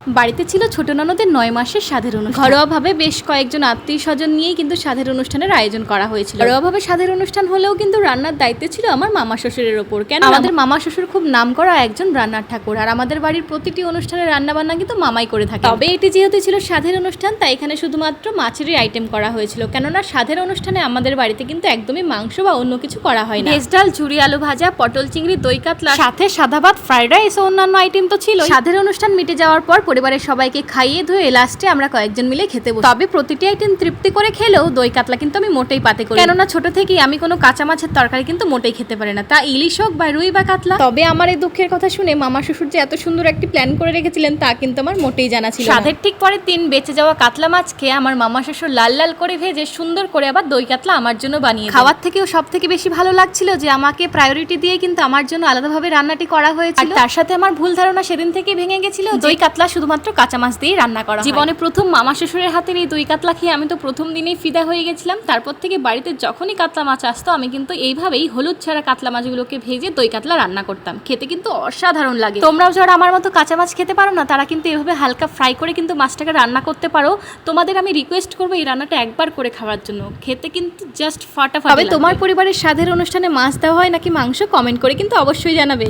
বাড়িতে ছিল ছোট ননদের ৯ মাসের স্বাদের অনুষ্ঠান। ঘরোয়াভাবে বেশ কয়েকজন আত্মীয় স্বজন নিয়েই কিন্তু স্বাদের অনুষ্ঠানের আয়োজন করা হয়েছিল। ঘরোয়াভাবে স্বাদের অনুষ্ঠান হলেও কিন্তু রান্নার দায়িত্ব ছিল আমার মামা শ্বশুরের ওপর। কেন আমাদের মামা শ্বশুর খুব নামকরা একজন রান্নার ঠাকুর, আর আমাদের বাড়ির প্রতিটি অনুষ্ঠানের রান্না বান্না কিন্তু মামাই করে থাকে। তবে এটি যেহেতু ছিল স্বাদের অনুষ্ঠান, তাই এখানে শুধুমাত্র মাছেরই আইটেম করা হয়েছিল, কেননা স্বাদের অনুষ্ঠানে আমাদের বাড়িতে কিন্তু একদমই মাংস বা অন্য কিছু করা হয় না। ভেজ ডাল, ঝুরি আলু ভাজা, পটল চিংড়ি, দই কাতলা, সাথে সাদা ভাত, ফ্রাইড রাইস ও অন্যান্য আইটেম তো ছিল। স্বাদের অনুষ্ঠান মিটে যাওয়ার পর পরিবারের সবাইকে খাইয়ে ধুয়ে লাস্টে আমরা কয়েকজন মিলে খেতে বসি। তবে প্রতিটি আইটেম তৃপ্তি করে খেলেও দই কাতলা কিন্তু আমি মোটেই পাতে করি, কেননা ছোট থেকেই আমি কোনো কাঁচা মাছের তরকারি কিন্তু মোটেই খেতে পারি না, তা ইলিশ হোক বা রুই বা কাতলা। তবে আমার এই দুঃখের কথা শুনে মামা শ্বশুর যে এত সুন্দর একটি প্ল্যান করে রেখেছিলেন তা কিন্তু আমার মোটেই জানা ছিল না। স্বাদের ঠিক পরের দিন বেঁচে যাওয়া কাতলা মাছ খেয়ে আমার মামা শ্বশুর লাল লাল করে ভেজে সুন্দর করে আবার দই কাতলা আমার জন্য বানিয়ে খাওয়ার থেকেও সব থেকে বেশি ভালো লাগছিল যে আমাকে প্রায়োরিটি দিয়ে কিন্তু আমার জন্য আলাদাভাবে রান্নাটি করা হয়েছিল। তার সাথে আমার ভুল ধারণা সেদিন থেকে ভেঙে গেছিল দই কাতলা শুধুমাত্র কাঁচা মাছ দিয়ে রান্না করা। জীবনে প্রথম মামা শ্বশুরের হাতের এই দই কাতলা খেয়ে আমি তো প্রথম দিনেই ফিদা হয়ে গেছিলাম। তারপর থেকে বাড়িতে যখনই কাতলা মাছ আসতো আমি কিন্তু এইভাবেই হলুদ ছাড়া কাতলা মাছগুলোকে ভেজে দই কাতলা রান্না করতাম। খেতে কিন্তু অসাধারণ লাগে। তোমরাও যারা আমার মতো কাঁচা মাছ খেতে পারো না, তারা কিন্তু এভাবে হালকা ফ্রাই করে কিন্তু মাছটাকে রান্না করতে পারো। তোমাদের আমি রিকোয়েস্ট করবো এই রান্নাটা একবার করে খাওয়ার জন্য, খেতে কিন্তু জাস্ট ফাটাফাটি। তবে তোমার পরিবারের স্বাদের অনুষ্ঠানে মাছ দেওয়া হয় নাকি মাংস, কমেন্ট করে কিন্তু অবশ্যই জানাবে।